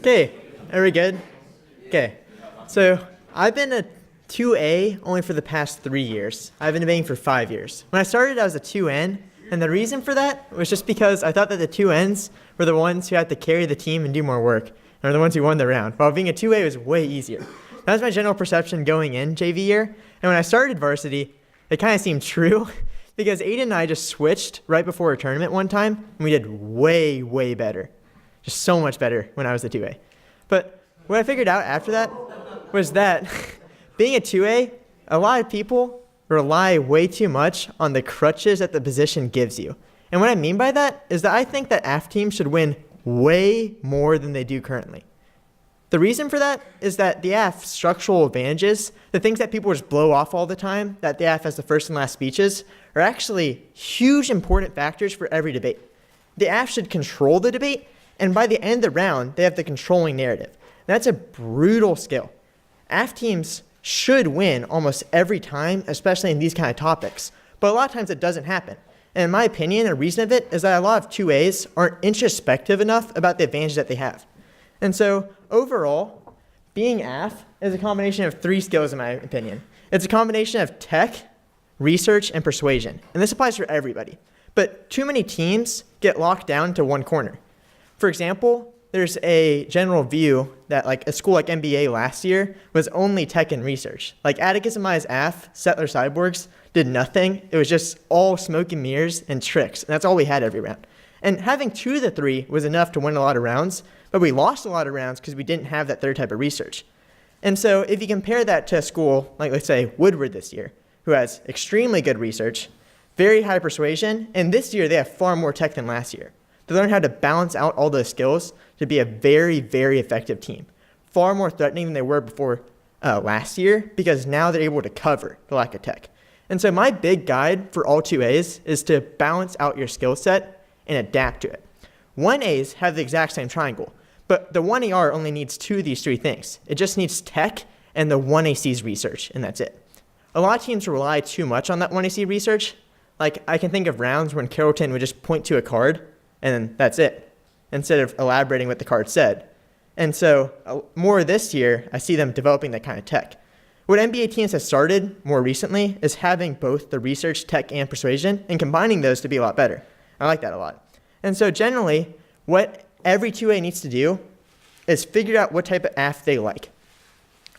Okay, are we good? Okay, so I've been a 2A only for the past 3 years. I've been debating for 5 years. When I started, I was a 2N, and the reason for that was just because I thought that the 2Ns were the ones who had to carry the team and do more work, and are the ones who won the round, while being a 2A was way easier. That was my general perception going in JV year, and when I started varsity, it kind of seemed true, because Aiden and I just switched right before a tournament one time, and we did way, way better. Just so much better when I was a 2A. But what I figured out after that was that being a 2A, a lot of people rely way too much on the crutches that the position gives you. And what I mean by that is that I think that AF teams should win way more than they do currently. The reason for that is that the AF structural advantages, the things that people just blow off all the time, that the AF has the first and last speeches, are actually huge important factors for every debate. The AF should control the debate, and by the end of the round, they have the controlling narrative. That's a brutal skill. AF teams should win almost every time, especially in these kind of topics. But a lot of times it doesn't happen. And in my opinion, a reason of it is that a lot of 2As aren't introspective enough about the advantage that they have. And so overall, being AF is a combination of 3 skills in my opinion. It's a combination of tech, research, and persuasion. And this applies for everybody. But too many teams get locked down to one corner. For example, there's a general view that like a school like MBA last year was only tech and research. Like Atticus and Maya's AF, Settler Cyborgs, did nothing. It was just all smoke and mirrors and tricks. And that's all we had every round. And having 2 of the 3 was enough to win a lot of rounds, but we lost a lot of rounds because we didn't have that third type of research. And so if you compare that to a school like, let's say, Woodward this year, who has extremely good research, very high persuasion, and this year they have far more tech than last year. They learn how to balance out all those skills to be a very, very effective team. Far more threatening than they were before last year, because now they're able to cover the lack of tech. And so my big guide for all 2As is to balance out your skill set and adapt to it. 1As have the exact same triangle, but the 1AR only needs 2 of these 3 things. It just needs tech and the 1AC's research, and that's it. A lot of teams rely too much on that 1AC research. Like I can think of rounds when Carrollton would just point to a card, and then that's it, instead of elaborating what the card said. And so more this year, I see them developing that kind of tech. What NBA teams have started more recently is having both the research, tech, and persuasion, and combining those to be a lot better. I like that a lot. And so generally, what every 2A needs to do is figure out what type of AF they like.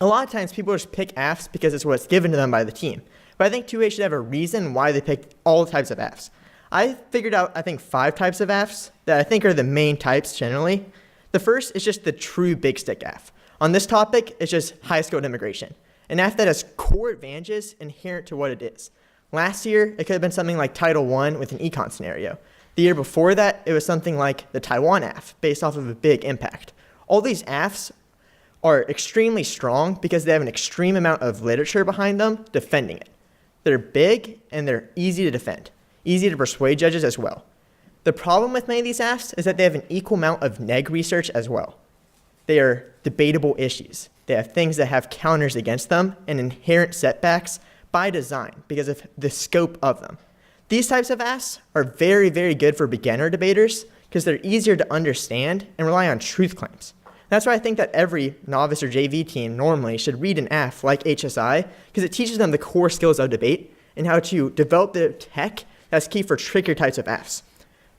A lot of times people just pick AFs because it's what's given to them by the team. But I think 2A should have a reason why they pick all types of AFs. I figured out, I think, 5 types of AFs that I think are the main types generally. The first is just the true big stick AF. On this topic, it's just high-skilled immigration, an AF that has core advantages inherent to what it is. Last year, it could have been something like Title I with an econ scenario. The year before that, it was something like the Taiwan AF, based off of a big impact. All these AFs are extremely strong because they have an extreme amount of literature behind them defending it. They're big and they're easy to defend. Easy to persuade judges as well. The problem with many of these AFs is that they have an equal amount of neg research as well. They are debatable issues. They have things that have counters against them and inherent setbacks by design because of the scope of them. These types of AFs are very, very good for beginner debaters because they're easier to understand and rely on truth claims. That's why I think that every novice or JV team normally should read an AF like HSI because it teaches them the core skills of debate and how to develop the tech that's key for trickier types of AFs.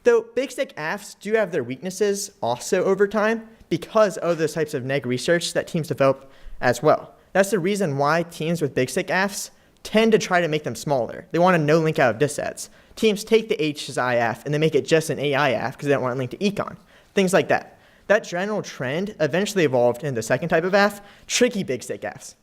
Though big stick AFs do have their weaknesses also over time because of those types of neg research that teams develop as well. That's the reason why teams with big stick AFs tend to try to make them smaller. They want a no link out of dissets. Teams take the HSI AF and they make it just an AI AF because they don't want to link to econ. Things like that. That general trend eventually evolved into the second type of AF, tricky big stick AFs.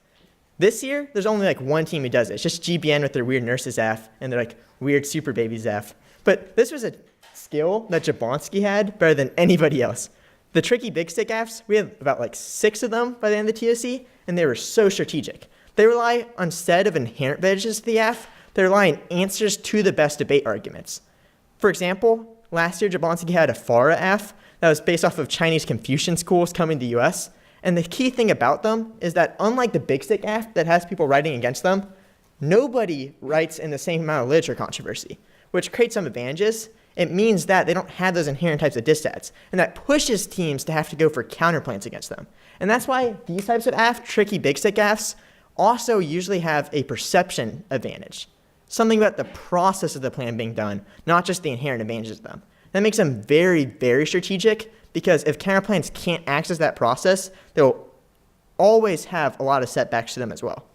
This year, there's only like one team who does it. It's just GBN with their weird nurses AF and their like weird super babies AF. But this was a skill that Jablonski had better than anybody else. The tricky big stick AFs, we had about like 6 of them by the end of the TOC, and they were so strategic. They rely on, instead of inherent advantages to the AF, they rely on answers to the best debate arguments. For example, last year Jablonski had a FARA AF that was based off of Chinese Confucian schools coming to the US. And the key thing about them is that unlike the big stick AF that has people writing against them, nobody writes in the same amount of literature controversy, which creates some advantages. it means that they don't have those inherent types of dissets, and that pushes teams to have to go for counterplans against them. And that's why these types of AF, tricky big stick AFs, also usually have a perception advantage. Something about the process of the plan being done, not just the inherent advantages of them. That makes them very, very strategic, because if counterplans can't access that process, they'll always have a lot of setbacks to them as well.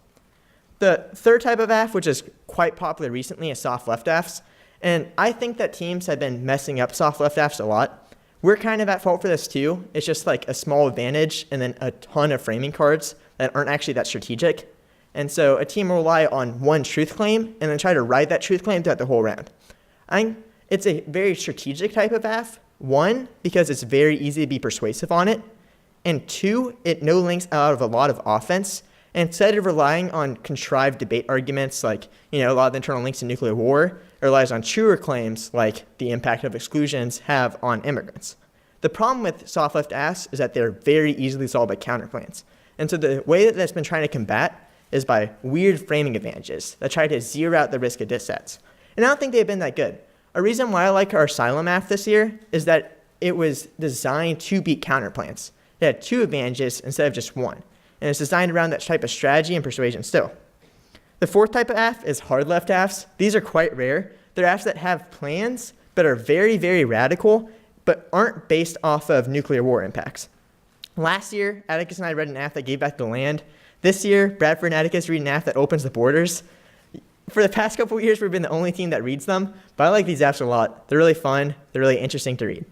The third type of AF, which is quite popular recently, is soft left AFs. And I think that teams have been messing up soft left AFs a lot. We're kind of at fault for this too. It's just like a small advantage and then a ton of framing cards that aren't actually that strategic. And so a team will rely on one truth claim and then try to ride that truth claim throughout the whole round. I think it's a very strategic type of AF. One, because it's very easy to be persuasive on it. And two, it no links out of a lot of offense. And instead of relying on contrived debate arguments like, a lot of the internal links in nuclear war, it relies on truer claims like the impact of exclusions have on immigrants. The problem with soft left AFs is that they're very easily solved by counterplans. And so the way that that's been trying to combat is by weird framing advantages that try to zero out the risk of dissets. And I don't think they've been that good. A reason why I like our Asylum AF this year is that it was designed to beat counterplans. It had two advantages instead of just one. And it's designed around that type of strategy and persuasion still. The fourth type of AF is hard left AFs. These are quite rare. They're AFs that have plans, but are very, very radical, but aren't based off of nuclear war impacts. Last year, Atticus and I read an AF that gave back the land. This year, Bradford and Atticus read an AF that opens the borders. For the past couple of years, we've been the only team that reads them, but I like these AFs a lot. They're really fun. They're really interesting to read.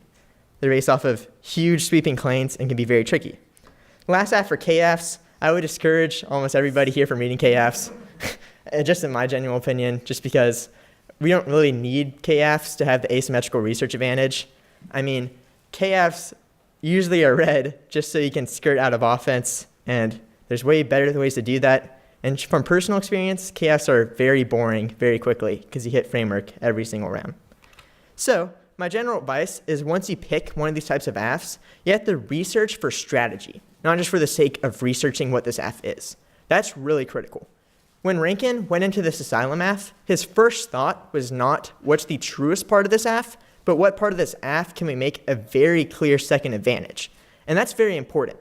They're based off of huge sweeping claims and can be very tricky. Last AF for KAFs, I would discourage almost everybody here from reading KAFs, just in my genuine opinion, just because we don't really need KAFs to have the asymmetrical research advantage. I mean, KAFs usually are read just so you can skirt out of offense, and there's way better ways to do that. And from personal experience, KAFs are very boring very quickly because you hit framework every single round. So my general advice is once you pick one of these types of AFs, you have to research for strategy, not just for the sake of researching what this AF is. That's really critical. When Rankin went into this Asylum AF, his first thought was not what's the truest part of this AF, but what part of this AF can we make a very clear second advantage. And that's very important.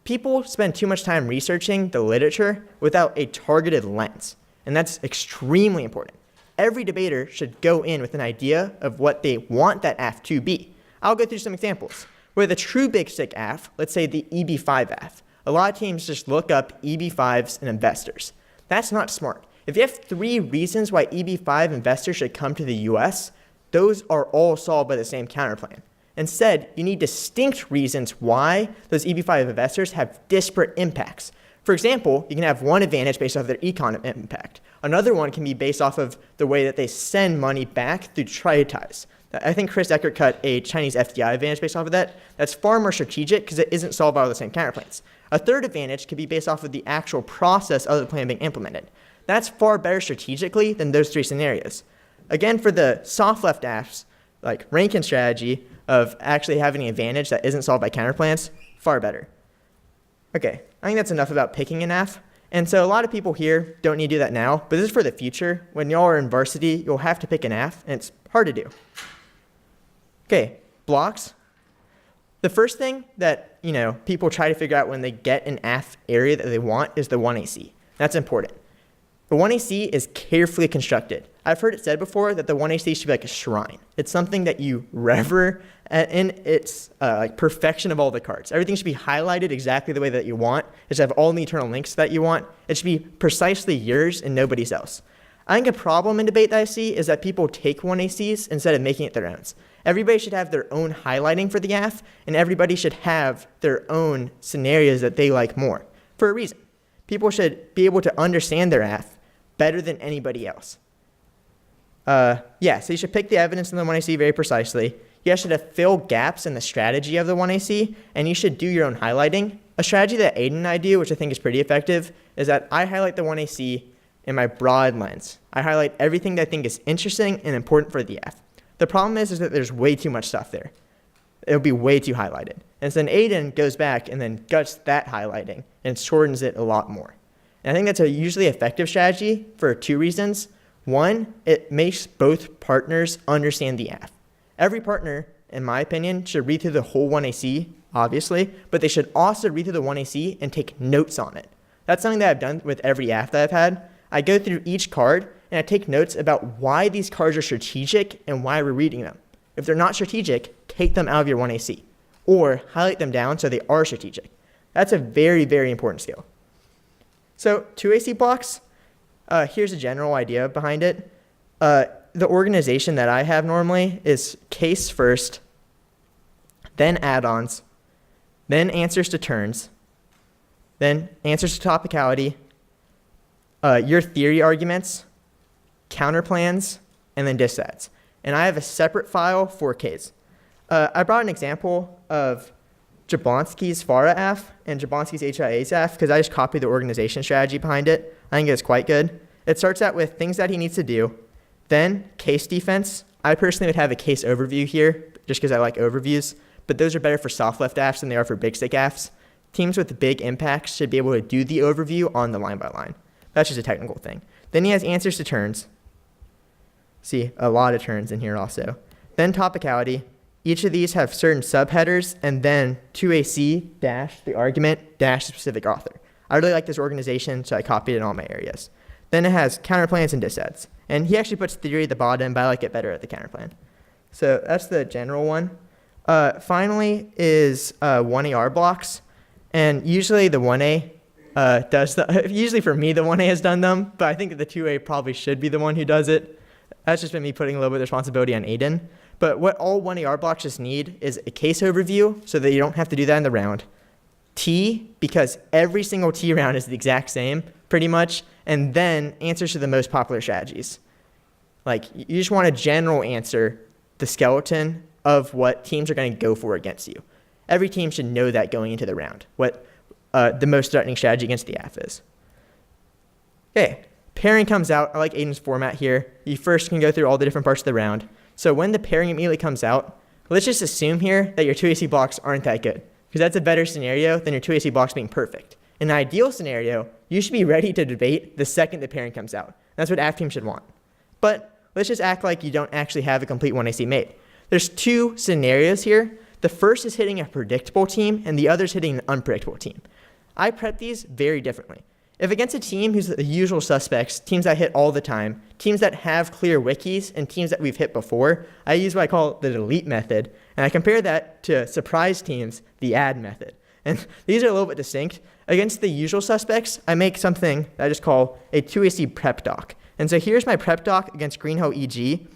People spend too much time researching the literature without a targeted lens, and that's extremely important. Every debater should go in with an idea of what they want that AF to be. I'll go through some examples. With a true big stick AF, let's say the EB5 AF, a lot of teams just look up EB5s and investors. That's not smart. If you have 3 reasons why EB5 investors should come to the US, those are all solved by the same counterplan. Instead, you need distinct reasons why those EB5 investors have disparate impacts. For example, you can have one advantage based off their econ impact. Another one can be based off of the way that they send money back through trade ties. I think Chris Eckert cut a Chinese FDI advantage based off of that. That's far more strategic because it isn't solved by all the same counterplans. A third advantage could be based off of the actual process of the plan being implemented. That's far better strategically than those 3 scenarios. Again, for the soft left AFs, like Rankin's strategy of actually having an advantage that isn't solved by counterplans, far better. Okay, I think that's enough about picking an AF. And so a lot of people here don't need to do that now, but this is for the future. When y'all are in varsity, you'll have to pick an AF, and it's hard to do. Okay, blocks. The first thing that people try to figure out when they get an AF area that they want is the 1AC. That's important. The 1AC is carefully constructed. I've heard it said before that the 1AC should be like a shrine. It's something that you rever in its perfection of all the cards. Everything should be highlighted exactly the way that you want. It should have all the internal links that you want. It should be precisely yours and nobody's else. I think a problem in debate that I see is that people take 1ACs instead of making it their own. Everybody should have their own highlighting for the AF, and everybody should have their own scenarios that they like more, for a reason. People should be able to understand their AF better than anybody else. So you should pick the evidence in the 1AC very precisely. You guys should fill gaps in the strategy of the 1AC, and you should do your own highlighting. A strategy that Aiden and I do, which I think is pretty effective, is that I highlight the 1AC in my broad lens. I highlight everything that I think is interesting and important for the AF. The problem is that there's way too much stuff there. It'll be way too highlighted. And so then Aiden goes back and then guts that highlighting and shortens it a lot more. And I think that's a usually effective strategy for 2 reasons. One, it makes both partners understand the AF. Every partner, in my opinion, should read through the whole 1AC, obviously, but they should also read through the 1AC and take notes on it. That's something that I've done with every app that I've had. I go through each card and I take notes about why these cards are strategic and why we're reading them. If they're not strategic, take them out of your 1AC or highlight them down so they are strategic. That's a very, very important skill. So 2AC blocks, here's a general idea behind it. The organization that I have normally is case first, then add-ons, then answers to turns, then answers to topicality, your theory arguments, counter plans, and then dissets. And I have a separate file for case. I brought an example of Jablonski's FARA AF and Jablonski's HIA's AF because I just copied the organization strategy behind it. I think it's quite good. It starts out with things that he needs to do, then case defense. I personally would have a case overview here just because I like overviews, but those are better for soft left AFs than they are for big stick AFs. Teams with big impacts should be able to do the overview on the line by line. That's just a technical thing. Then he has answers to turns. See, a lot of turns in here also. Then topicality. Each of these have certain subheaders, and then 2AC dash the argument dash the specific author. I really like this organization, so I copied it in all my areas. Then it has counterplans and dissets. And he actually puts theory at the bottom, but I like it better at the counterplan. So that's the general one. Finally is 1AR blocks. And usually the 1A usually for me the 1A has done them, but I think that the 2A probably should be the one who does it. That's just been me putting a little bit of responsibility on Aiden. But what all 1AR blocks just need is a case overview so that you don't have to do that in the round. T, because every single T round is the exact same, pretty much, and then answers to the most popular strategies. Like, you just want a general answer, the skeleton of what teams are going to go for against you. Every team should know that going into the round, what the most threatening strategy against the AF is. Okay, pairing comes out. I like Aiden's format here. You first can go through all the different parts of the round. So when the pairing immediately comes out, let's just assume here that your 2AC blocks aren't that good, because that's a better scenario than your 2AC blocks being perfect. In an ideal scenario, you should be ready to debate the second the pairing comes out. That's what AF teams should want. But let's just act like you don't actually have a complete 1AC made. There's two scenarios here. The first is hitting a predictable team, and the other is hitting an unpredictable team. I prep these very differently. If against a team who's the usual suspects, teams that hit all the time, teams that have clear wikis, and teams that we've hit before, I use what I call the delete method, and I compare that to surprise teams, the add method. And these are a little bit distinct. Against the usual suspects, I make something that I just call a 2AC prep doc. And so here's my prep doc against Greenhill EG.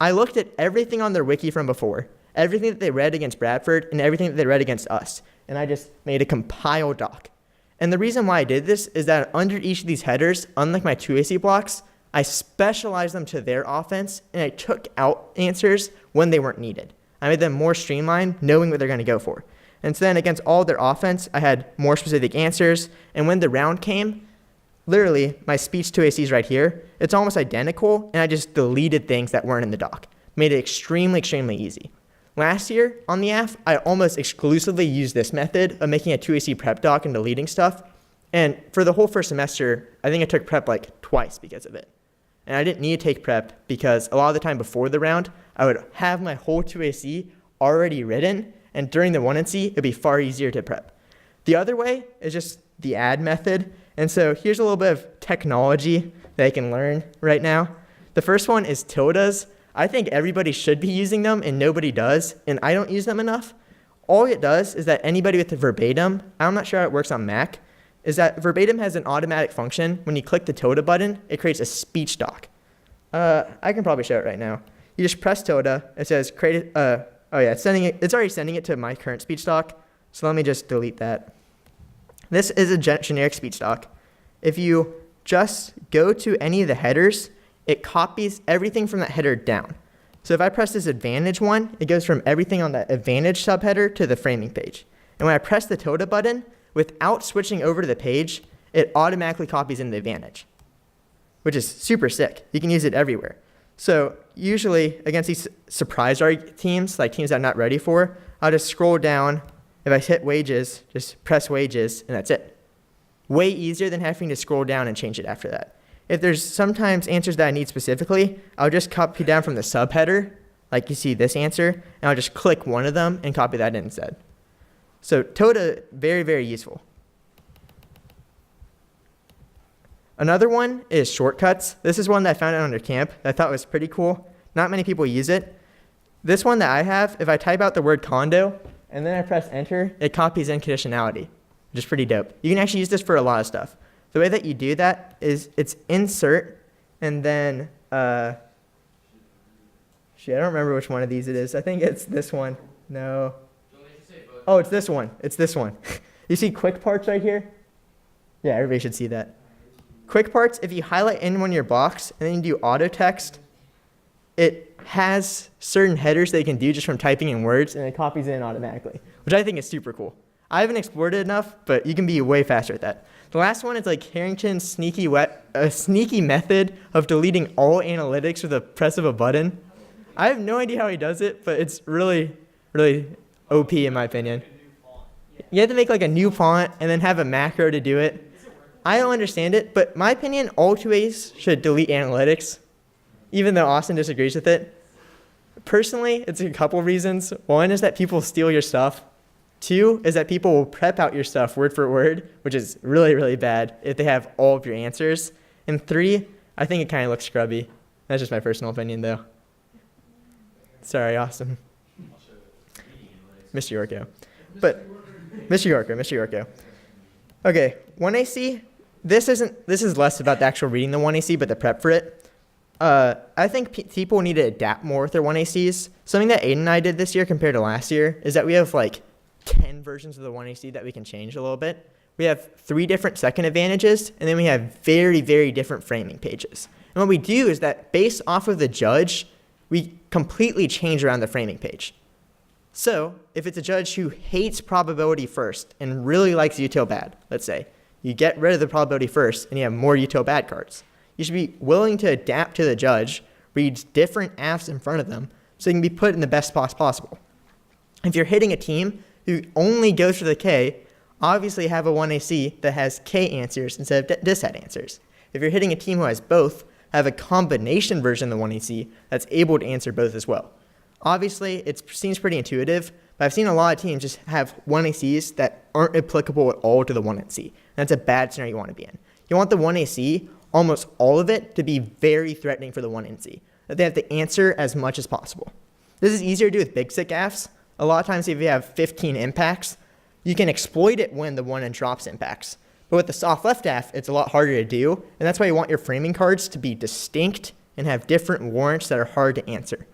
I looked at everything on their wiki from before, everything that they read against Bradford, and everything that they read against us. And I just made a compiled doc. And the reason why I did this is that under each of these headers, unlike my 2AC blocks, I specialized them to their offense, and I took out answers when they weren't needed. I made them more streamlined, knowing what they're going to go for. And so then against all their offense, I had more specific answers. And when the round came, literally, my speech 2AC is right here. It's almost identical, and I just deleted things that weren't in the doc. Made it extremely, extremely easy. Last year on the AF, I almost exclusively used this method of making a 2AC prep doc and deleting stuff. And for the whole first semester, I think I took prep like twice because of it. And I didn't need to take prep because a lot of the time before the round, I would have my whole 2AC already written, and during the 1NC, it'd be far easier to prep. The other way is just the add method. And so here's a little bit of technology that I can learn right now. The first one is tildes. I think everybody should be using them, and nobody does, and I don't use them enough. All it does is that anybody with the verbatim, I'm not sure how it works on Mac, is that verbatim has an automatic function. When you click the tilde button, it creates a speech doc. I can probably show it right now. You just press tilde. It says create. Oh yeah, it's already sending it to my current speech doc. So let me just delete that. This is a generic speech doc. If you just go to any of the headers, it copies everything from that header down. So if I press this advantage one, it goes from everything on that advantage subheader to the framing page. And when I press the tilde button, without switching over to the page, it automatically copies in the advantage, which is super sick. You can use it everywhere. So usually against these surprise teams, like teams that I'm not ready for, I'll just scroll down. If I hit wages, just press wages, and that's it. Way easier than having to scroll down and change it after that. If there's sometimes answers that I need specifically, I'll just copy down from the subheader Like you see this answer, and I'll just click one of them and copy that in instead. So Tota, very, very useful. Another one is shortcuts. This is one that I found out under camp that I thought was pretty cool. Not many people use it. This one that I have, if I type out the word condo and then I press enter, it copies in conditionality, which is pretty dope. You can actually use this for a lot of stuff. The way that you do that is it's insert and then, I don't remember which one of these it is. I think it's this one. No. Oh, it's this one. It's this one. You see quick parts right here? Yeah, everybody should see that. Quick parts, if you highlight in one of your blocks and then you do auto text, it has certain headers that you can do just from typing in words, and it copies in automatically, which I think is super cool. I haven't explored it enough, but you can be way faster at that. The last one is like Harrington's sneaky method of deleting all analytics with a press of a button. I have no idea how he does it, but it's really, really OP in my opinion. You have to make like a new font and then have a macro to do it. I don't understand it, but my opinion, all 2As should delete analytics, even though Austin disagrees with it. Personally, it's a couple reasons. One is that people steal your stuff. Two is that people will prep out your stuff word for word, which is really, really bad if they have all of your answers. And three, I think it kind of looks scrubby. That's just my personal opinion, though. Sorry, Austin. Mr. Yorko. But Mr. Yorko. Okay, 1AC. This is less about the actual reading the 1AC, but the prep for it. I think people need to adapt more with their 1ACs. Something that Aiden and I did this year compared to last year is that we have like 10 versions of the 1AC that we can change a little bit. We have 3 different second advantages, and then we have very, very different framing pages. And what we do is that based off of the judge, we completely change around the framing page. So if it's a judge who hates probability first and really likes util bad, let's say, you get rid of the probability first and you have more util bad cards. You should be willing to adapt to the judge, read different AFs in front of them so you can be put in the best spot possible. If you're hitting a team who only goes for the K, obviously have a 1AC that has K answers instead of disset answers. If you're hitting a team who has both, have a combination version of the 1AC that's able to answer both as well. Obviously, it seems pretty intuitive, but I've seen a lot of teams just have 1ACs that aren't applicable at all to the 1NC. And that's a bad scenario you want to be in. You want the 1AC, almost all of it, to be very threatening for the 1NC, that they have to answer as much as possible. This is easier to do with big sick AFs. A lot of times if you have 15 impacts, you can exploit it when the 1N drops impacts. But with the soft left AF, it's a lot harder to do, and that's why you want your framing cards to be distinct and have different warrants that are hard to answer.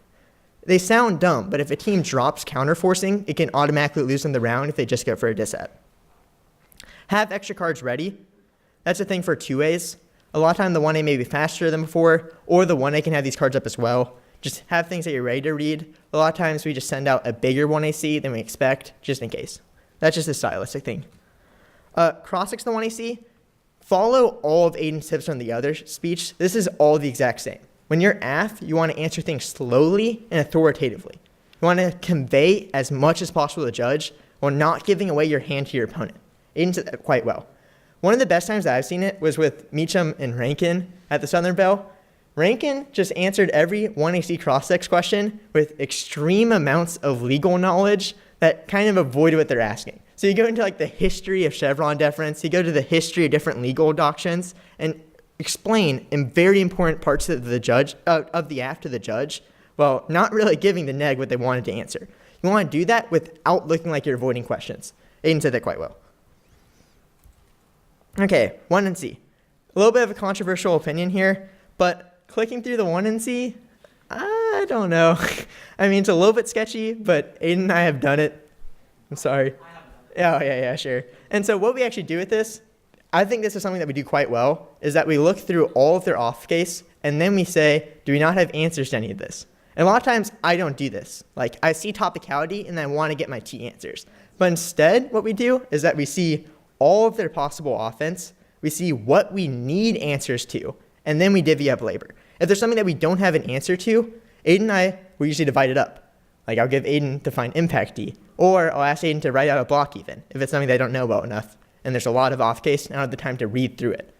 They sound dumb, but if a team drops counterforcing, it can automatically lose them the round if they just go for a disset. Have extra cards ready. That's a thing for 2As. A lot of time the 1A may be faster than before, or the 1A can have these cards up as well. Just have things that you're ready to read. A lot of times we just send out a bigger 1AC than we expect, just in case. That's just a stylistic thing. Acrostics the 1AC. Follow all of Aiden's tips from the other speech. This is all the exact same. When you're AF, you want to answer things slowly and authoritatively. You want to convey as much as possible to the judge while not giving away your hand to your opponent. Aiden did that quite well. One of the best times that I've seen it was with Meacham and Rankin at the Southern Bell. Rankin just answered every 1AC cross-sex question with extreme amounts of legal knowledge that kind of avoided what they're asking. So you go into like the history of Chevron deference, you go to the history of different legal doctrines, and explain in very important parts of the judge of the AF to the judge, while not really giving the neg what they wanted to answer. You want to do that without looking like you're avoiding questions. Aiden said that quite well. Okay, 1NC. A little bit of a controversial opinion here, but clicking through the 1NC, I don't know. I mean, it's a little bit sketchy, but Aiden and I have done it. I'm sorry. Oh, yeah, sure. And so what we actually do with this, I think this is something that we do quite well, is that we look through all of their off case, and then we say, do we not have answers to any of this? And a lot of times, I don't do this. Like, I see topicality, and I want to get my T answers. But instead, what we do is that we see all of their possible offense, we see what we need answers to, and then we divvy up labor. If there's something that we don't have an answer to, Aiden and I will usually divide it up. Like, I'll give Aiden to find impact D, or I'll ask Aiden to write out a block even, if it's something that I don't know well enough, and there's a lot of off case, and I don't have the time to read through it.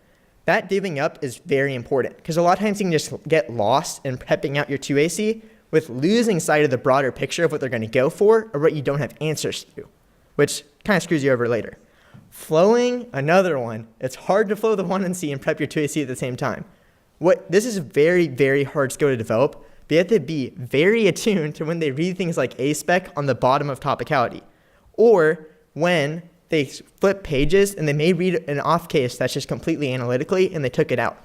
That divvying up is very important, because a lot of times you can just get lost in prepping out your 2AC with losing sight of the broader picture of what they're going to go for or what you don't have answers to, which kind of screws you over later. Flowing, another one. It's hard to flow the 1 and C and prep your 2AC at the same time. This is a very, very hard skill to develop, but you have to be very attuned to when they read things like A-spec on the bottom of Topicality, or when they flip pages and they may read an off case that's just completely analytically and they took it out.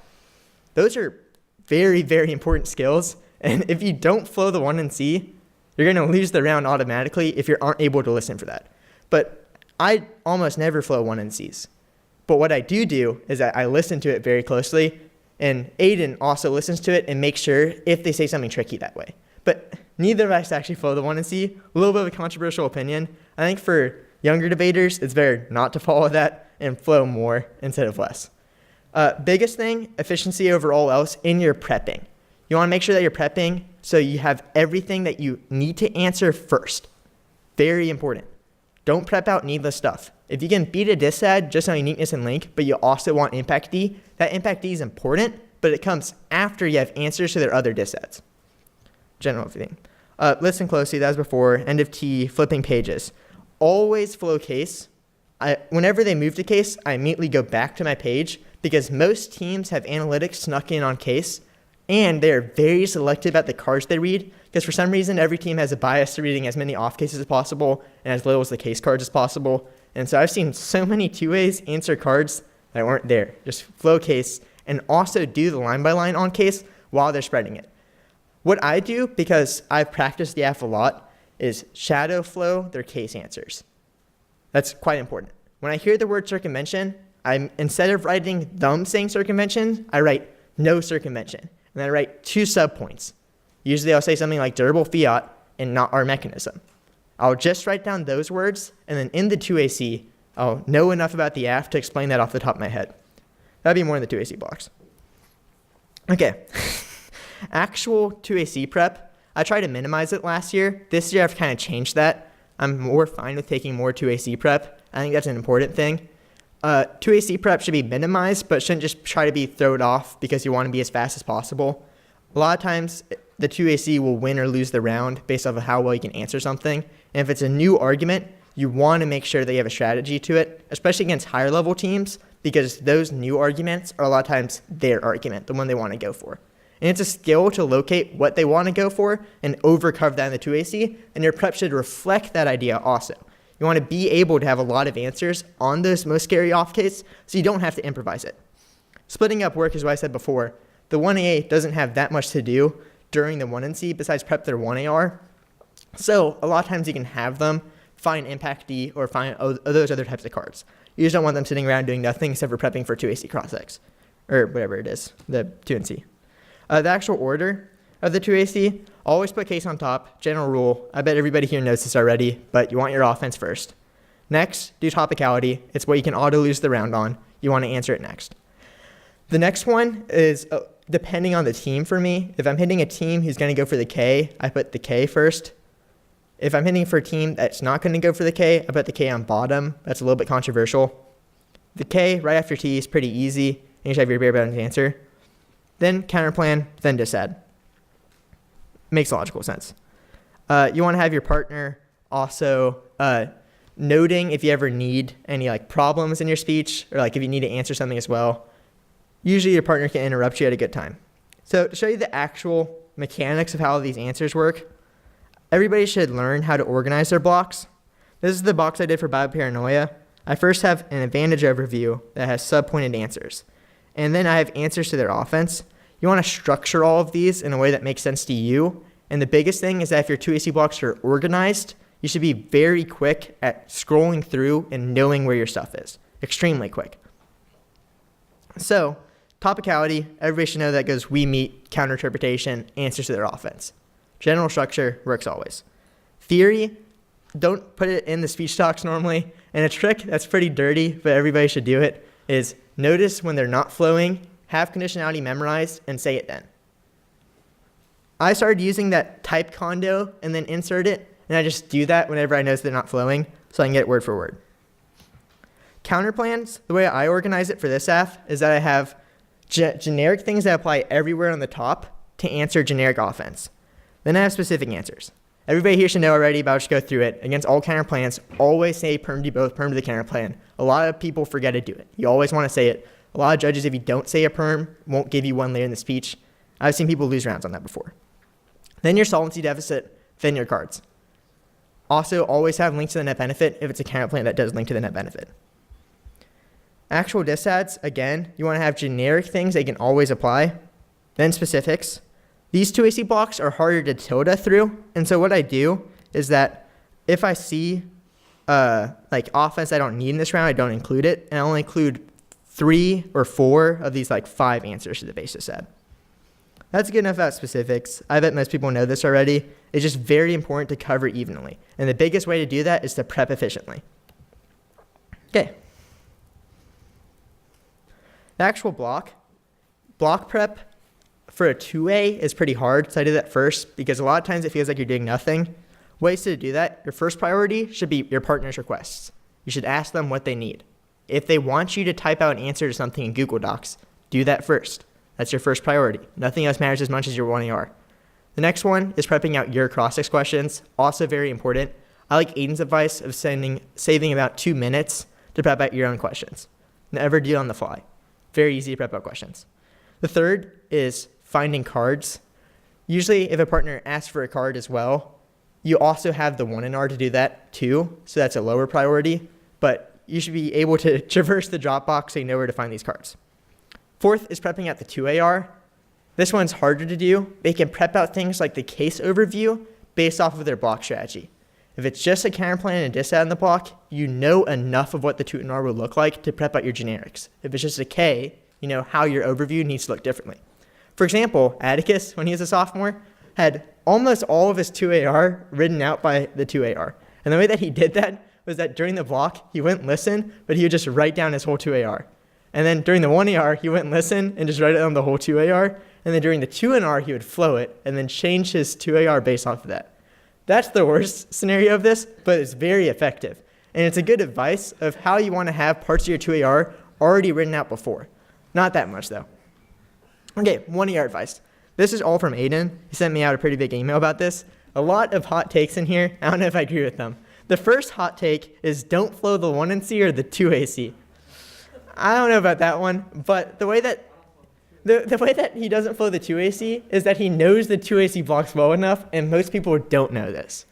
Those are very, very important skills, and if you don't flow the 1 and C, you're going to lose the round automatically if you aren't able to listen for that. But I almost never flow 1 and Cs. But what I do is that I listen to it very closely, and Aiden also listens to it and makes sure if they say something tricky that way. But neither of us actually flow the 1 and C. A little bit of a controversial opinion. I think for younger debaters, it's better not to follow that and flow more instead of less. Biggest thing, efficiency over all else in your prepping. You want to make sure that you're prepping so you have everything that you need to answer first. Very important. Don't prep out needless stuff. If you can beat a dissad just on uniqueness and link, but you also want impact D, that impact D is important, but it comes after you have answers to their other dissads. General thing. Listen closely, that was before, end of T, flipping pages. Always flow case. Whenever they move to case, I immediately go back to my page because most teams have analytics snuck in on case, and they're very selective about the cards they read because for some reason every team has a bias to reading as many off cases as possible and as little as the case cards as possible. And so I've seen so many 2As answer cards that weren't there. Just flow case and also do the line by line on case while they're spreading it. What I do, because I've practiced the Aff a lot, is shadow flow their case answers. That's quite important. When I hear the word circumvention, instead of writing them saying circumvention, I write no circumvention. And then I write 2 subpoints. Usually I'll say something like durable fiat and not our mechanism. I'll just write down those words, and then in the 2AC, I'll know enough about the Aff to explain that off the top of my head. That'd be more in the 2AC blocks. Okay. Actual 2AC prep, I tried to minimize it last year. This year I've kind of changed that. I'm more fine with taking more 2AC prep. I think that's an important thing. 2AC prep should be minimized, but shouldn't just try to be thrown off because you want to be as fast as possible. A lot of times, the 2AC will win or lose the round based off of how well you can answer something. And if it's a new argument, you want to make sure that you have a strategy to it, especially against higher level teams, because those new arguments are a lot of times their argument, the one they want to go for. And it's a skill to locate what they want to go for and overcover that in the 2AC, and your prep should reflect that idea also. You want to be able to have a lot of answers on those most scary off case so you don't have to improvise it. Splitting up work is what I said before. The 1A doesn't have that much to do during the 1 and C besides prep their 1AR. So a lot of times you can have them find impact D or find those other types of cards. You just don't want them sitting around doing nothing except for prepping for 2AC Acrostics or whatever it is, the 2 and C. The actual order of the 2AC, always put case on top. General rule. I bet everybody here knows this already, but you want your offense first. Next, do topicality. It's what you can auto lose the round on. You want to answer it next. The next one is depending on the team for me. If I'm hitting a team who's going to go for the K, I put the K first. If I'm hitting for a team that's not going to go for the K, I put the K on bottom. That's a little bit controversial. The K right after T is pretty easy, and you should have your bare bones answer. Then counterplan, then dissad. Makes logical sense. You want to have your partner also noting if you ever need any problems in your speech or if you need to answer something as well. Usually your partner can interrupt you at a good time. So to show you the actual mechanics of how these answers work, everybody should learn how to organize their blocks. This is the box I did for bioparanoia. I first have an advantage overview that has sub-pointed answers. And then I have answers to their offense. You want to structure all of these in a way that makes sense to you. And the biggest thing is that if your 2AC blocks are organized, you should be very quick at scrolling through and knowing where your stuff is. Extremely quick. So, topicality, everybody should know that goes we meet, counter-interpretation, answers to their offense. General structure works always. Theory, don't put it in the speech talks normally. And a trick that's pretty dirty, but everybody should do it, is notice when they're not flowing, have conditionality memorized, and say it then. I started using that type condo and then insert it, and I just do that whenever I notice they're not flowing, so I can get it word for word. Counterplans, the way I organize it for this Aff is that I have generic things that apply everywhere on the top to answer generic offense. Then I have specific answers. Everybody here should know already, but I'll just go through it. Against all counter plans, always say perm to both, perm to the counter plan. A lot of people forget to do it. You always want to say it. A lot of judges, if you don't say a perm, won't give you one later in the speech. I've seen people lose rounds on that before. Then your solvency deficit, then your cards. Also, always have links to the net benefit if it's a counter plan that does link to the net benefit. Actual disads, again, you want to have generic things that you can always apply. Then specifics. These 2AC blocks are harder to tilde through, and so what I do is that if I see like offense I don't need in this round, I don't include it, and I only include 3 or 4 of these like 5 answers to the basis set. That's good enough about specifics. I bet most people know this already. It's just very important to cover evenly, and the biggest way to do that is to prep efficiently. Okay. The actual block prep for a 2A is pretty hard, so I did that first because a lot of times it feels like you're doing nothing. Ways to do that, your first priority should be your partner's requests. You should ask them what they need. If they want you to type out an answer to something in Google Docs, do that first. That's your first priority. Nothing else matters as much as your 1AR. The next one is prepping out your Acrostics questions, also very important. I like Aiden's advice of saving about 2 minutes to prep out your own questions. Never do it on the fly. Very easy to prep out questions. The third is finding cards. Usually if a partner asks for a card as well, you also have the 1NR to do that too, so that's a lower priority, but you should be able to traverse the Dropbox so you know where to find these cards. Fourth is prepping out the 2AR. This one's harder to do. They can prep out things like the case overview based off of their block strategy. If it's just a counterplan and a disad in the block, you know enough of what the 2NR will look like to prep out your generics. If it's just a K, you know how your overview needs to look differently. For example, Atticus, when he was a sophomore, had almost all of his 2AR written out by the 2AR. And the way that he did that was that during the block, he wouldn't listen, but he would just write down his whole 2AR. And then during the 1AR, he wouldn't listen and just write down the whole 2AR. And then during the 2NR, he would flow it and then change his 2AR based off of that. That's the worst scenario of this, but it's very effective. And it's a good advice of how you want to have parts of your 2AR already written out before. Not that much, though. Okay, 1AR advice. This is all from Aiden. He sent me out a pretty big email about this. A lot of hot takes in here. I don't know if I agree with them. The first hot take is don't flow the 1NC or the 2AC. I don't know about that one, but the way that he doesn't flow the 2AC is that he knows the 2AC blocks well enough, and most people don't know this.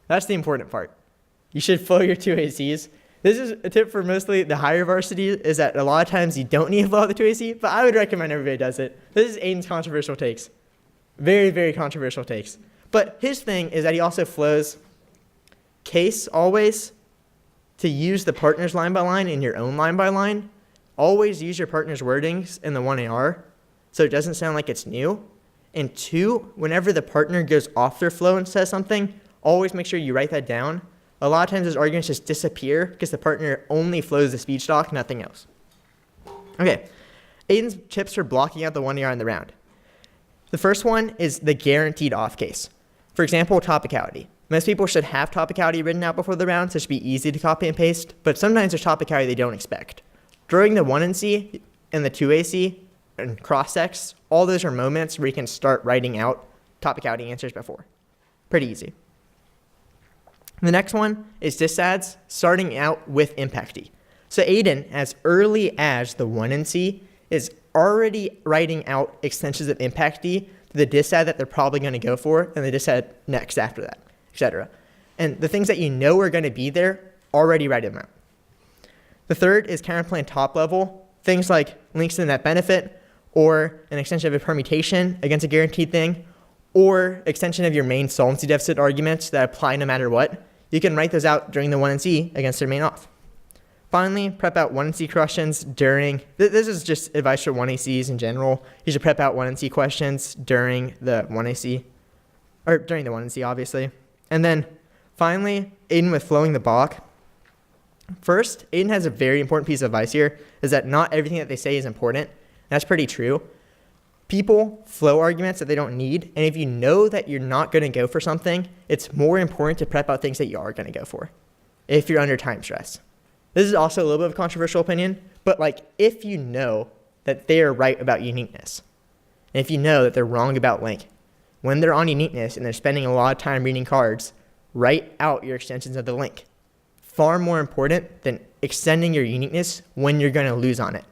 That's the important part. You should flow your 2ACs. This is a tip for mostly the higher varsity, is that a lot of times you don't need to flow the 2AC, but I would recommend everybody does it. This is Aiden's controversial takes. Very, very controversial takes. But his thing is that he also flows case always to use the partner's line by line in your own line by line. Always use your partner's wordings in the 1AR so it doesn't sound like it's new. And 2, whenever the partner goes off their flow and says something, always make sure you write that down. A lot of times those arguments just disappear because the partner only flows the speech doc, nothing else. Okay, Aiden's tips for blocking out the 1AR in the round. The first one is the guaranteed off case. For example, topicality. Most people should have topicality written out before the round, so it should be easy to copy and paste, but sometimes there's topicality they don't expect. During the 1NC and the 2AC and cross-sects, all those are moments where you can start writing out topicality answers before. Pretty easy. The next one is disads, starting out with impacty. So Aiden, as early as the 1NC, is already writing out extensions of impacty to the disad that they're probably going to go for, and the disad next after that, etc. And the things that you know are going to be there, already write them out. The third is counterplan top level, things like links to the net benefit, or an extension of a permutation against a guaranteed thing, or extension of your main solvency deficit arguments that apply no matter what. You can write those out during the 1NC against their main off. Finally, prep out 1NC questions during, this is just advice for 1ACs in general. You should prep out 1NC questions during the 1AC, or during the 1NC obviously. And then finally, Aiden with flowing the block. First, Aiden has a very important piece of advice here, is that not everything that they say is important. That's pretty true. People flow arguments that they don't need, and if you know that you're not going to go for something, it's more important to prep out things that you are going to go for if you're under time stress. This is also a little bit of a controversial opinion, but like if you know that they are right about uniqueness, and if you know that they're wrong about link, when they're on uniqueness and they're spending a lot of time reading cards, write out your extensions of the link. Far more important than extending your uniqueness when you're going to lose on it.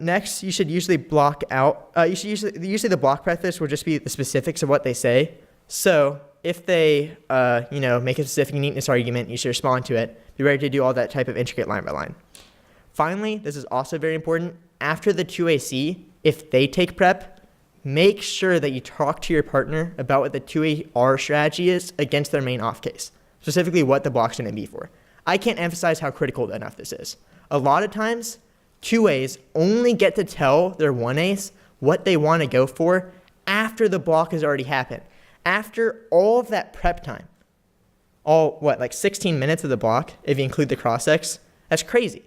Next, you should usually block out, usually the block preface will just be the specifics of what they say. So if they, make a specific uniqueness argument, you should respond to it. Be ready to do all that type of intricate line by line. Finally, this is also very important. After the 2AC, if they take prep, make sure that you talk to your partner about what the 2AR strategy is against their main off case, specifically what the block's going to be for. I can't emphasize how critical enough this is. A lot of times, 2As only get to tell their 1As what they want to go for after the block has already happened. After all of that prep time, 16 minutes of the block, if you include the cross-X, that's crazy.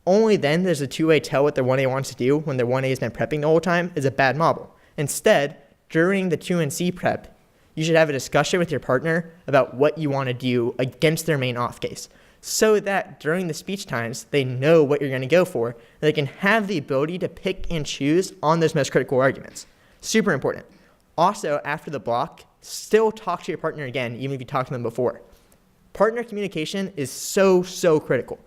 Only then does the 2A tell what their 1A wants to do when their 1A has been prepping the whole time is a bad model. Instead, during the 2 and C prep, you should have a discussion with your partner about what you want to do against their main off case, so that during the speech times, they know what you're going to go for, and they can have the ability to pick and choose on those most critical arguments. Super important. Also, after the block, still talk to your partner again, even if you talked to them before. Partner communication is so critical.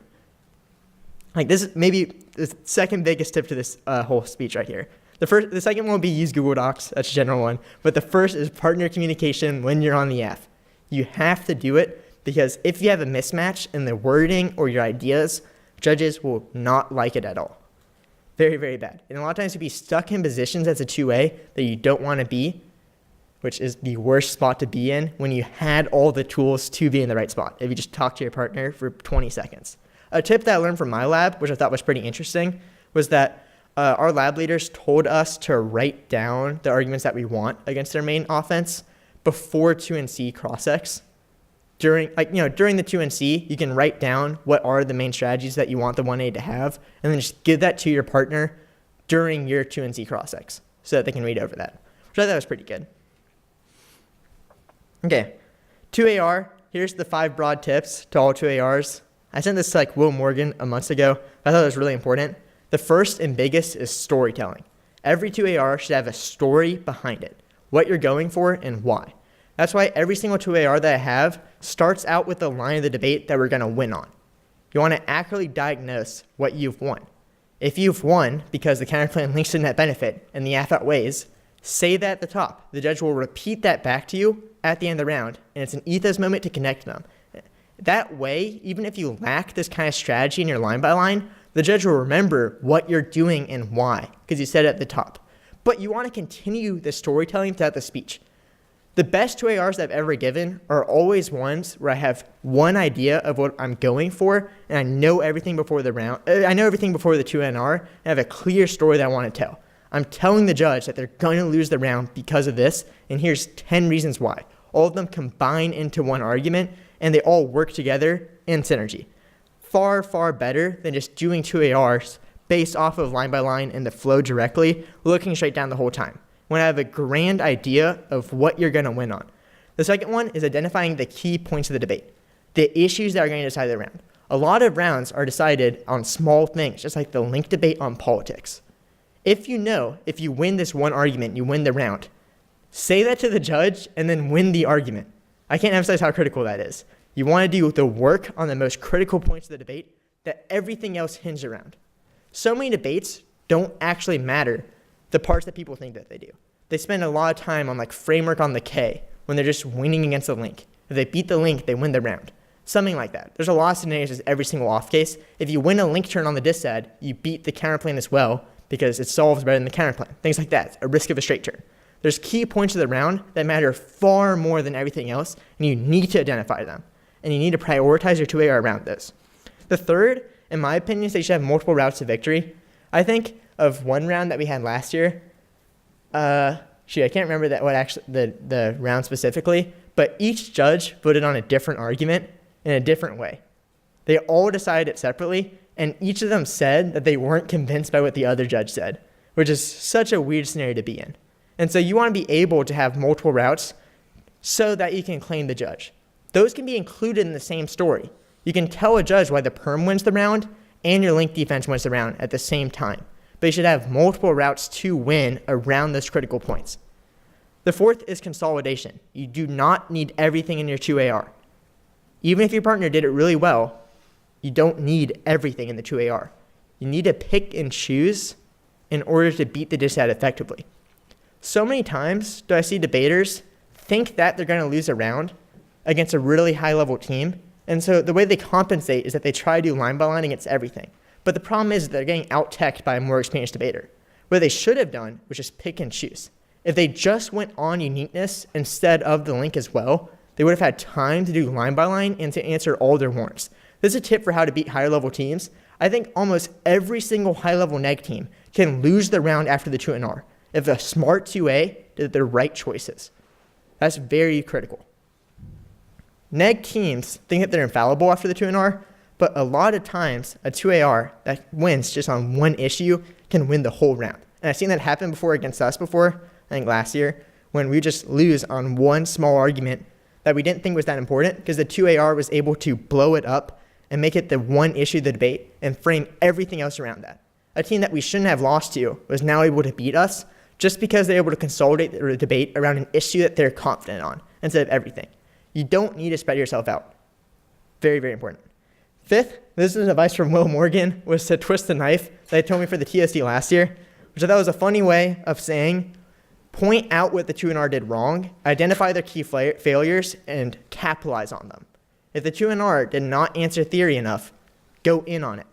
This is maybe the second biggest tip to this whole speech right here. The second one will be use Google Docs. That's a general one. But the first is partner communication when you're on the F. You have to do it because if you have a mismatch in the wording or your ideas, judges will not like it at all. Very, very bad. And a lot of times you'll be stuck in positions as a 2A that you don't want to be, which is the worst spot to be in when you had all the tools to be in the right spot, if you just talk to your partner for 20 seconds. A tip that I learned from my lab, which I thought was pretty interesting, was that our lab leaders told us to write down the arguments that we want against their main offense before 2 and C cross-X. During the 2 and C, you can write down what are the main strategies that you want the 1A to have, and then just give that to your partner during your 2 and C cross-X so that they can read over that, which I thought was pretty good. Okay, 2AR, here's the 5 broad tips to all 2ARs. I sent this to Will Morgan a month ago. I thought it was really important. The first and biggest is storytelling. Every 2AR should have a story behind it, what you're going for and why. That's why every single 2AR that I have starts out with the line of the debate that we're going to win on. You want to accurately diagnose what you've won. If you've won because the counterplan links to net benefit and the F outweighs, say that at the top. The judge will repeat that back to you at the end of the round, and it's an ethos moment to connect them. That way, even if you lack this kind of strategy in your line by line, the judge will remember what you're doing and why, because you said it at the top. But you want to continue the storytelling throughout the speech. The best 2ARs I've ever given are always ones where I have one idea of what I'm going for, and I know everything before the round. I know everything before the 2NR, and I have a clear story that I want to tell. I'm telling the judge that they're going to lose the round because of this, and here's 10 reasons why. All of them combine into one argument, and they all work together in synergy. Far, far better than just doing 2ARs based off of line by line and the flow directly, looking straight down the whole time, when I have a grand idea of what you're going to win on. The second one is identifying the key points of the debate, the issues that are going to decide the round. A lot of rounds are decided on small things, just like the link debate on politics. If you win this one argument, you win the round, say that to the judge and then win the argument. I can't emphasize how critical that is. You want to do the work on the most critical points of the debate that everything else hinges around. So many debates don't actually matter the parts that people think that they do. They spend a lot of time on framework on the K when they're just winning against the link. If they beat the link, they win the round. Something like that. There's a lot of scenarios as every single off case. If you win a link turn on the disad, you beat the counterplan as well because it solves better than the counterplan. Things like that. A risk of a straight turn. There's key points of the round that matter far more than everything else, and you need to identify them. And you need to prioritize your 2AR around this. The third, in my opinion, is that you should have multiple routes to victory. I think of one round that we had last year. I can't remember the round specifically, but each judge voted on a different argument in a different way. They all decided it separately, and each of them said that they weren't convinced by what the other judge said, which is such a weird scenario to be in. And so you want to be able to have multiple routes so that you can claim the judge. Those can be included in the same story. You can tell a judge why the perm wins the round and your link defense wins the round at the same time. but you should have multiple routes to win around those critical points. The fourth is consolidation. You do not need everything in your 2AR. Even if your partner did it really well, you don't need everything in the 2AR. You need to pick and choose in order to beat the dissad effectively. So many times do I see debaters think that they're going to lose a round against a really high-level team, and so the way they compensate is that they try to do line by line against everything. But the problem is that they're getting out-teched by a more experienced debater. What they should have done was just pick and choose. If they just went on uniqueness instead of the link as well, they would have had time to do line by line and to answer all their warrants. This is a tip for how to beat higher level teams. I think almost every single high level neg team can lose the round after the 2NR if a smart 2A did the right choices. That's very critical. Neg teams think that they're infallible after the 2NR, but a lot of times a 2AR that wins just on one issue can win the whole round. And I've seen that happen before against us before, I think last year, when we just lose on one small argument that we didn't think was that important because the 2AR was able to blow it up and make it the one issue of the debate and frame everything else around that. A team that we shouldn't have lost to was now able to beat us just because they're able to consolidate the debate around an issue that they're confident on instead of everything. You don't need to spread yourself out. Very, very important. Fifth, this is advice from Will Morgan, was to twist the knife that he told me for the TSD last year, which I thought was a funny way of saying, point out what the 2NR did wrong, identify their key failures, and capitalize on them. If the 2NR did not answer theory enough, go in on it.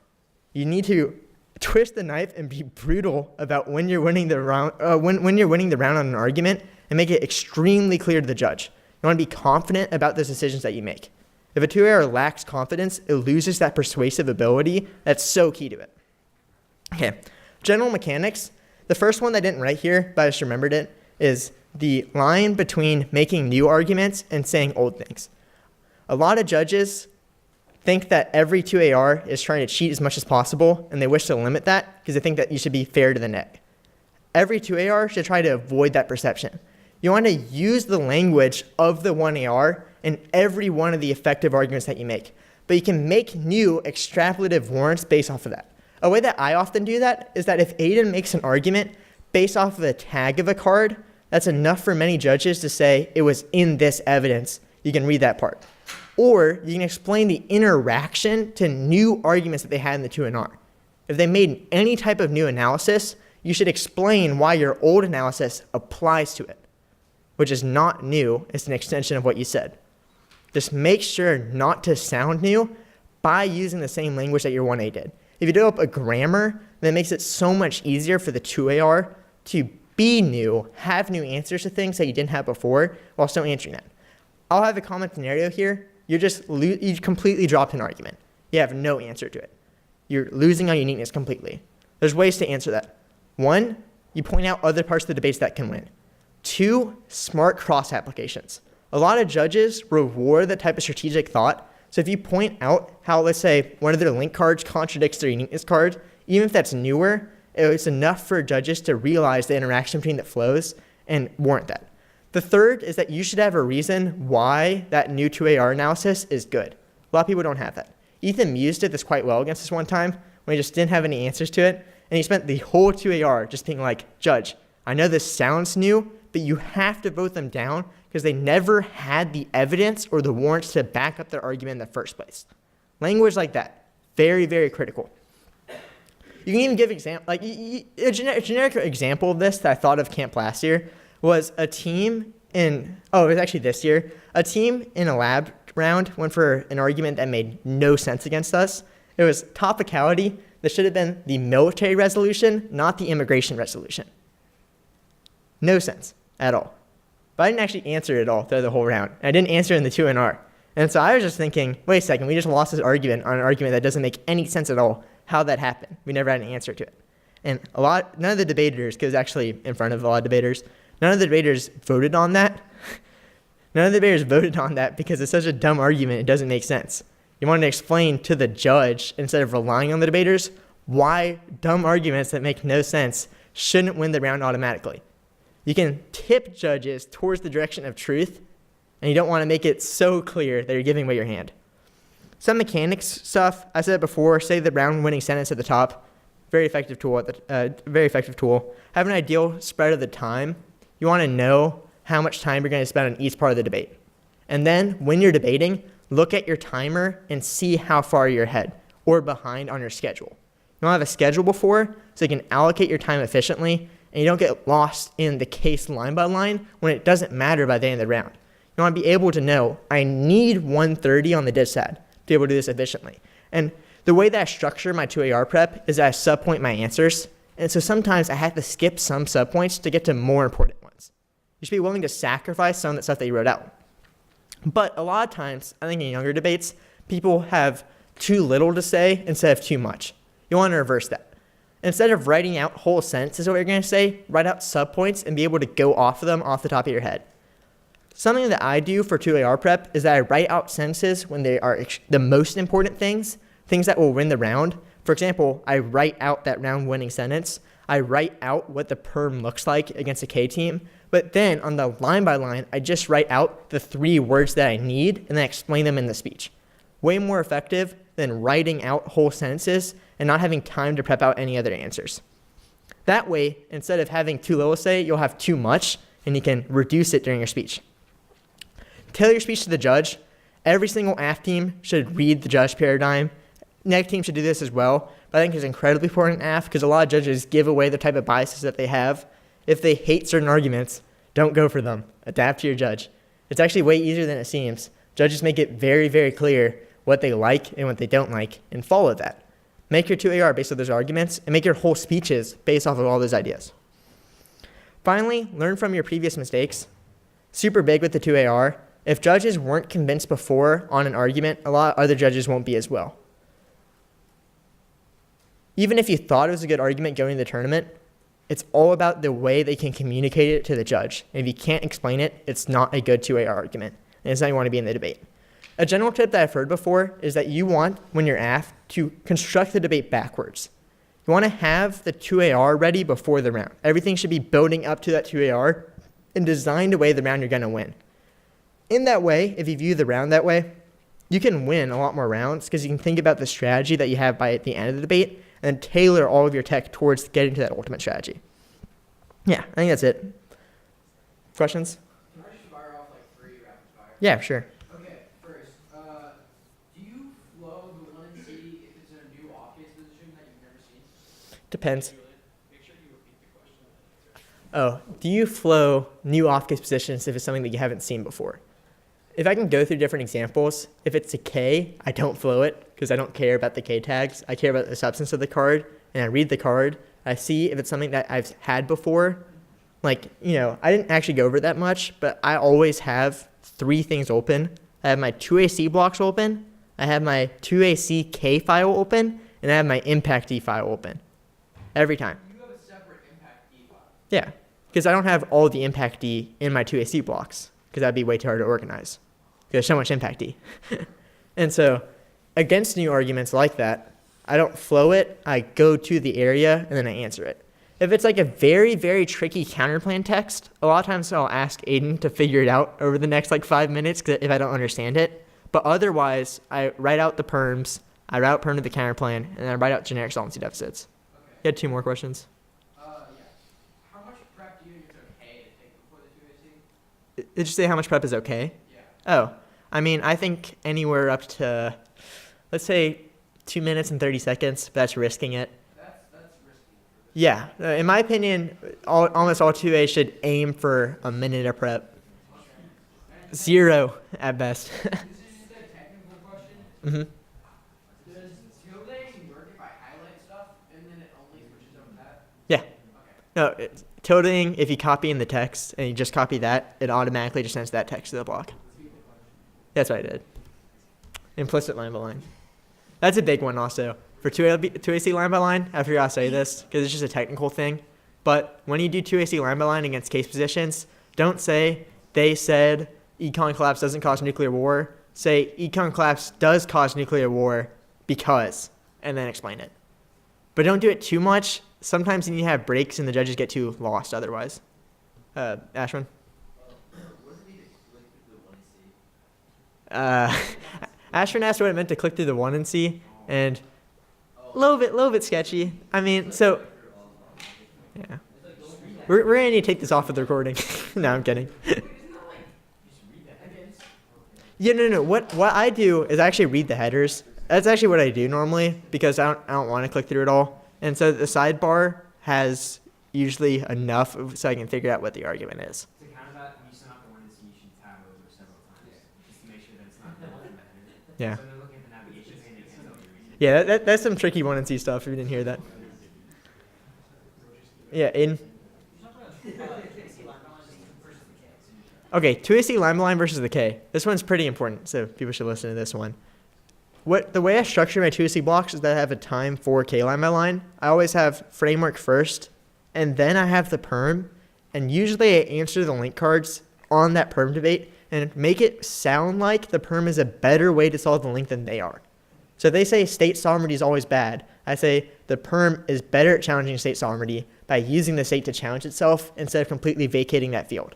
You need to twist the knife and be brutal about when you're winning the round, when you're winning the round on an argument, and make it extremely clear to the judge. You want to be confident about the decisions that you make. If a 2AR lacks confidence, it loses that persuasive ability that's so key to it. Okay, general mechanics. The first one that I didn't write here, but I just remembered it, is the line between making new arguments and saying old things. A lot of judges think that every 2AR is trying to cheat as much as possible, and they wish to limit that because they think that you should be fair to the neg. Every 2AR should try to avoid that perception. You want to use the language of the 1AR in every one of the effective arguments that you make, but you can make new extrapolative warrants based off of that. A way that I often do that is that if Aiden makes an argument based off of the tag of a card, that's enough for many judges to say it was in this evidence. You can read that part. Or you can explain the interaction to new arguments that they had in the 2NR. If they made any type of new analysis, you should explain why your old analysis applies to it, which is not new. It's an extension of what you said. Just make sure not to sound new by using the same language that your 1A did. If you develop a grammar, then it makes it so much easier for the 2AR to be new, have new answers to things that you didn't have before while still answering that. I'll have a common scenario here. You completely dropped an argument. You have no answer to it. You're losing on uniqueness completely. There's ways to answer that. 1, you point out other parts of the debates that can win. 2, smart cross applications. A lot of judges reward that type of strategic thought. So if you point out how, let's say, one of their link cards contradicts their uniqueness card, even if that's newer, it's enough for judges to realize the interaction between the flows and warrant that. The third is that you should have a reason why that new 2AR analysis is good. A lot of people don't have that. Ethan Muse did this quite well against us one time when he just didn't have any answers to it, and he spent the whole 2AR just being like, Judge, I know this sounds new, but you have to vote them down because they never had the evidence or the warrants to back up their argument in the first place. Language like that, very, very critical. You can even give a generic example of this that I thought of camp last year was a team it was actually this year. A team in a lab round went for an argument that made no sense against us. It was topicality. This should have been the military resolution, not the immigration resolution. No sense at all. But I didn't actually answer it at all throughout the whole round. I didn't answer it in the 2NR. And so I was just thinking, wait a second, we just lost this argument on an argument that doesn't make any sense at all. How'd that happen? We never had an answer to it. And none of the debaters, because actually in front of a lot of debaters, none of the debaters voted on that. None of the debaters voted on that because it's such a dumb argument, it doesn't make sense. You want to explain to the judge, instead of relying on the debaters, why dumb arguments that make no sense shouldn't win the round automatically. You can tip judges towards the direction of truth, and you don't want to make it so clear that you're giving away your hand. Some mechanics stuff, I said it before, say the round winning sentence at the top. Very effective tool. Very effective tool. Have an ideal spread of the time. You want to know how much time you're going to spend on each part of the debate. And then when you're debating, look at your timer and see how far you're ahead or behind on your schedule. You want to have a schedule before so you can allocate your time efficiently and you don't get lost in the case line by line when it doesn't matter by the end of the round. You want to be able to know, I need 130 on the dissad to be able to do this efficiently. And the way that I structure my 2AR prep is that I subpoint my answers. And so sometimes I have to skip some subpoints to get to more important ones. You should be willing to sacrifice some of the stuff that you wrote out. But a lot of times, I think in younger debates, people have too little to say instead of too much. You want to reverse that. Instead of writing out whole sentences of what you're going to say, write out subpoints and be able to go off of them off the top of your head. Something that I do for 2AR prep is that I write out sentences when they are the most important things that will win the round. For example, I write out that round winning sentence. I write out what the perm looks like against a K team. But then on the line by line, I just write out the 3 words that I need and then explain them in the speech. Way more effective than writing out whole sentences and not having time to prep out any other answers. That way, instead of having too little to say, you'll have too much and you can reduce it during your speech. Tailor your speech to the judge. Every single AF team should read the judge paradigm. Neg team should do this as well. But I think it's incredibly important in AF because a lot of judges give away the type of biases that they have. If they hate certain arguments, don't go for them. Adapt to your judge. It's actually way easier than it seems. Judges make it very, very clear what they like and what they don't like, and follow that. Make your 2AR based on those arguments, and make your whole speeches based off of all those ideas. Finally, learn from your previous mistakes. Super big with the 2AR. If judges weren't convinced before on an argument, a lot of other judges won't be as well. Even if you thought it was a good argument going to the tournament, it's all about the way they can communicate it to the judge. And if you can't explain it, it's not a good 2AR argument. And it's not you want to be in the debate. A general tip that I've heard before is that you want, when you're AF, to construct the debate backwards. You want to have the 2AR ready before the round. Everything should be building up to that 2AR and designed the way the round you're going to win. In that way, if you view the round that way, you can win a lot more rounds because you can think about the strategy that you have by the end of the debate and tailor all of your tech towards getting to that ultimate strategy. Yeah, I think that's it. Questions? Can I just fire off like 3 rapid fire? Yeah, sure. Okay, first, do you flow the 1 and C if it's in a new off-case position that you've never seen? Depends. Julian, make sure you repeat the question. Oh, do you flow new off-case positions if it's something that you haven't seen before? If I can go through different examples, if it's a K, I don't flow it because I don't care about the K tags. I care about the substance of the card, and I read the card. I see if it's something that I've had before. Like, I didn't actually go over it that much, but I always have 3 things open. I have my 2AC blocks open, I have my 2AC K file open, and I have my impact D file open. Every time. You have a separate impact D file. Yeah, because I don't have all the impact D in my 2AC blocks because that'd be way too hard to organize. There's so much impact D. And so against new arguments like that, I don't flow it. I go to the area and then I answer it. If it's like a very, very tricky counterplan text, a lot of times I'll ask Aiden to figure it out over the next 5 minutes if I don't understand it. But otherwise, I write out the perms, I write out perm to the counterplan, and then I write out generic solvency deficits. Okay. You had 2 more questions? Yeah. How much prep do you think it's okay to take before the 2AC? Did you say how much prep is okay? Yeah. Oh, I think anywhere up to, let's say, 2 minutes and 30 seconds, but that's risking it. That's risky. Yeah, in my opinion, almost all 2A should aim for a minute of prep. 0 at best. This is just a technical question. Mm-hmm. Does tilde work if I highlight stuff and then it only switches over that? Yeah. Okay. No, tilting, if you copy in the text and you just copy that, it automatically just sends that text to the block. That's what I did. Implicit line by line. That's a big one also. For 2AC line by line, I forgot to say this because it's just a technical thing. But when you do 2AC line by line against case positions, don't say they said econ collapse doesn't cause nuclear war. Say econ collapse does cause nuclear war because, and then explain it. But don't do it too much. Sometimes you need to have breaks and the judges get too lost otherwise. Ashwin? What does it mean to click through the 1 and C? Ashwin asked what it meant to click through the 1 and C, and little bit sketchy. I mean, so yeah, we're gonna need to take this off of the recording. No, I'm kidding. Yeah, no. What I do is I actually read the headers. That's actually what I do normally because I don't want to click through it all. And so the sidebar has usually enough so I can figure out what the argument is. To counter that, when you send out the one and see, you should tab over several times just to make sure that it's not double in the header. Yeah. So they're looking at the navigation pane and they can't tell the reason. Yeah, that's some tricky 1 and C stuff if you didn't hear that. Yeah, in. Okay, 2AC line by line versus the K. This one's pretty important, so people should listen to this one. The way I structure my 2AC blocks is that I have a time for K line by line. I always have framework first, and then I have the perm, and usually I answer the link cards on that perm debate and make it sound like the perm is a better way to solve the link than they are. So if they say state sovereignty is always bad, I say the perm is better at challenging state sovereignty by using the state to challenge itself instead of completely vacating that field.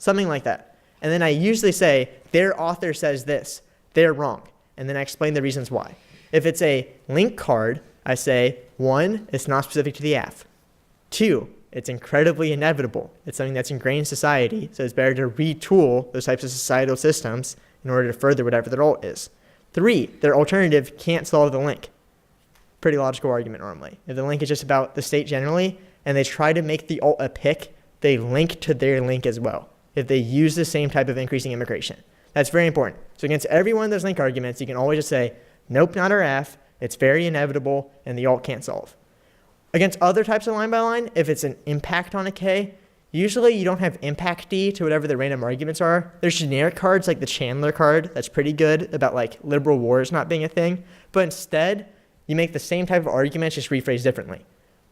Something like that. And then I usually say, their author says this, they're wrong. And then I explain the reasons why. If it's a link card, I say, 1, it's not specific to the AF. 2, it's incredibly inevitable. It's something that's ingrained in society, so it's better to retool those types of societal systems in order to further whatever their alt is. 3, their alternative can't solve the link. Pretty logical argument normally. If the link is just about the state generally, and they try to make the alt a pick, they link to their link as well, if they use the same type of increasing immigration. That's very important. So against every one of those link arguments, you can always just say, nope, not our F, it's very inevitable, and the alt can't solve. Against other types of line by line, if it's an impact on a K, usually you don't have impact D to whatever the random arguments are. There's generic cards like the Chandler card that's pretty good about like liberal wars not being a thing, but instead you make the same type of arguments just rephrased differently.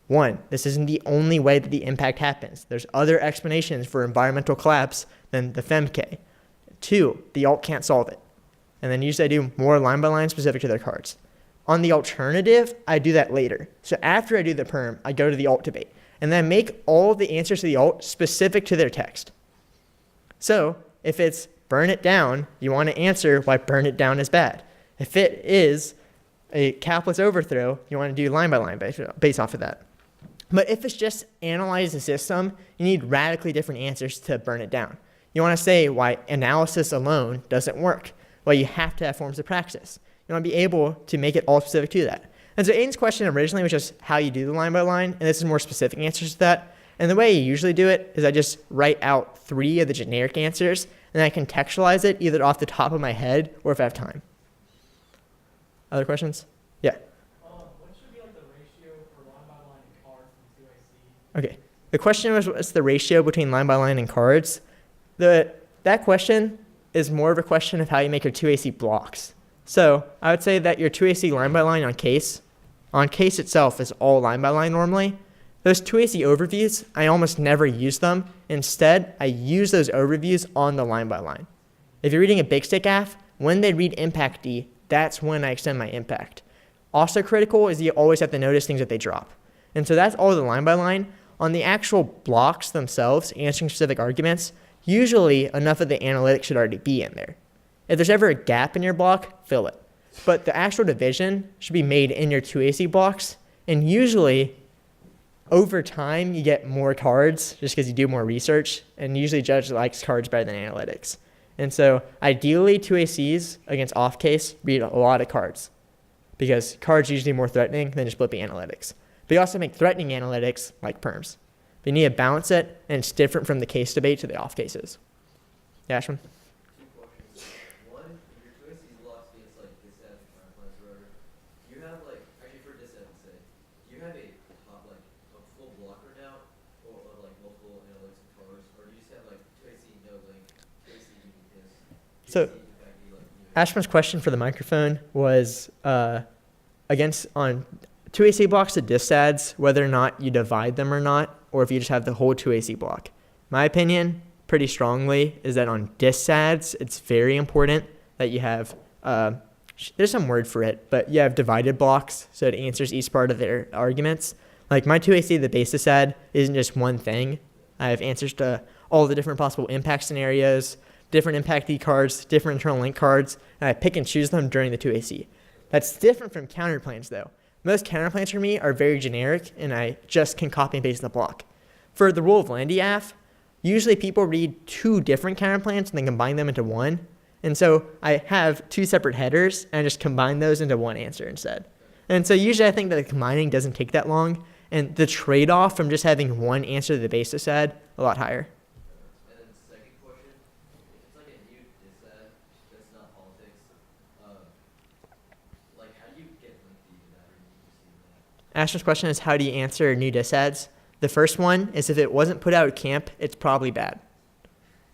1, this isn't the only way that the impact happens. There's other explanations for environmental collapse than the FemK. 2, the alt can't solve it. And then usually I do more line by line specific to their cards. On the alternative, I do that later. So after I do the perm, I go to the alt debate. And then I make all of the answers to the alt specific to their text. So if it's burn it down, you want to answer why burn it down is bad. If it is a capless overthrow, you want to do line by line based off of that. But if it's just analyze the system, you need radically different answers to burn it down. You want to say why analysis alone doesn't work. Well, you have to have forms of praxis. You want to be able to make it all specific to that. And so Aiden's question originally was just how you do the line by line, and this is more specific answers to that. And the way I usually do it is I just write out 3 of the generic answers, and I contextualize it either off the top of my head or if I have time. Other questions? Yeah. What should be like the ratio for line by line and cards in 2AC? Okay. The question was what's the ratio between line by line and cards? That question is more of a question of how you make your 2AC blocks. So I would say that your 2AC line by line on case itself is all line by line normally. Those 2AC overviews, I almost never use them. Instead, I use those overviews on the line by line. If you're reading a big stick AF, when they read impact D, that's when I extend my impact. Also critical is you always have to notice things that they drop. And so that's all the line by line. On the actual blocks themselves, answering specific arguments, usually enough of the analytics should already be in there. If there's ever a gap in your block, fill it. But the actual division should be made in your 2AC blocks. And usually, over time, you get more cards just because you do more research. And usually, judge likes cards better than analytics. And so, ideally, 2ACs against off case read a lot of cards because cards are usually more threatening than just flipping analytics. But you also make threatening analytics like perms. But you need to balance it, and it's different from the case debate to the off cases. Yeah, Ashwin? 2 questions. 1, your choice these blocks against like dissent, plans, whatever. Do you have like actually for dissent, say, do you have a top like a full blocker now, or like multiple analytics and cards, or do you just have like 2AC no link, 2AC this? So, Ashwin's question for the microphone was against on 2AC blocks to disads, whether or not you divide them or not, or if you just have the whole 2AC block. My opinion, pretty strongly, is that on disads, it's very important that you have, there's some word for it, but you have divided blocks, so it answers each part of their arguments. Like my 2AC, the base disad, isn't just one thing. I have answers to all the different possible impact scenarios, different impactee cards, different internal link cards, and I pick and choose them during the 2AC. That's different from counterplans, though. most counterplans for me are very generic, and I just can copy and paste the block. For the rule of Landy Aff, usually people read 2 different counterplans and then combine them into one. And so I have 2 separate headers, and I just combine those into one answer instead. And so usually I think that the combining doesn't take that long, and the trade-off from just having one answer to the basis ad a lot higher. And then second question, if it's like a new dissad that's not politics, like how do you get lengthy to that, or do you just see that? Ashton's question is, how do you answer new disads? The first one is, if it wasn't put out at camp, it's probably bad.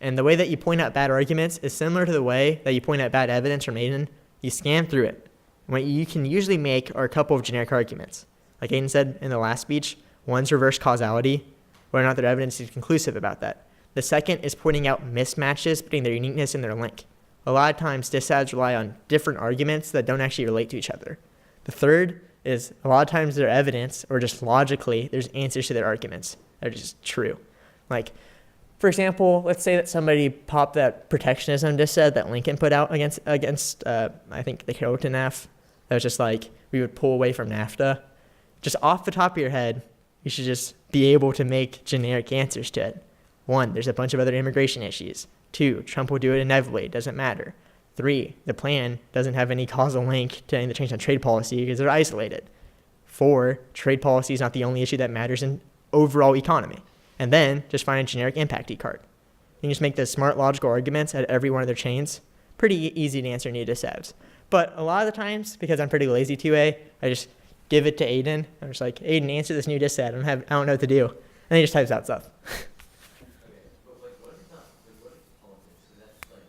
And the way that you point out bad arguments is similar to the way that you point out bad evidence from Aiden. You scan through it. And what you can usually make are a couple of generic arguments. Like Aiden said in the last speech, one's reverse causality, whether or not their evidence is conclusive about that. The second is pointing out mismatches between their uniqueness and their link. A lot of times, disads rely on different arguments that don't actually relate to each other. The third is a lot of times their evidence, or just logically, there's answers to their arguments that are just true. Like, for example, let's say that somebody popped that protectionism dissad that Lincoln put out against I think the Carrollton NAF. That was just like, we would pull away from NAFTA. Just off the top of your head, you should just be able to make generic answers to it. 1, there's a bunch of other immigration issues. 2, Trump will do it inevitably, it doesn't matter. 3, the plan doesn't have any causal link to any of the change on trade policy because they're isolated. 4, trade policy is not the only issue that matters in overall economy. And then just find a generic impact card. You can just make those smart logical arguments at every one of their chains. Pretty easy to answer new dissavs. But a lot of the times, because I'm pretty lazy 2A, I just give it to Aiden. I'm just like, Aiden, answer this new dissad. I don't know what to do. And he just types out stuff. Okay, but like what if it's not, like what if it's politics? So that's like,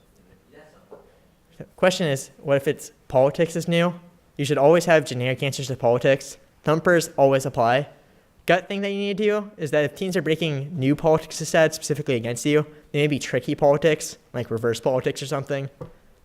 that's not politics. The question is, what if it's politics is new? You should always have generic answers to politics. Thumpers always apply. Gut thing that you need to do is that if teams are breaking new politics dissads specifically against you, they may be tricky politics, like reverse politics or something.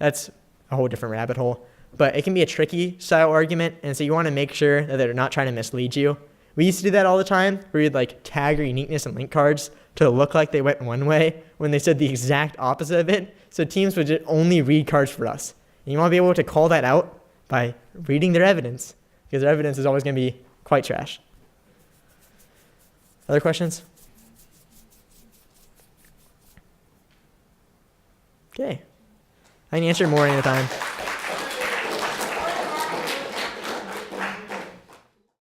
That's a whole different rabbit hole. But it can be a tricky style argument, and so you want to make sure that they're not trying to mislead you. We used to do that all the time, where we'd like tag our uniqueness and link cards to look like they went one way when they said the exact opposite of it. So teams would just only read cards for us. And you want to be able to call that out by reading their evidence, because their evidence is always going to be quite trash. Other questions? Okay. I can answer more any time.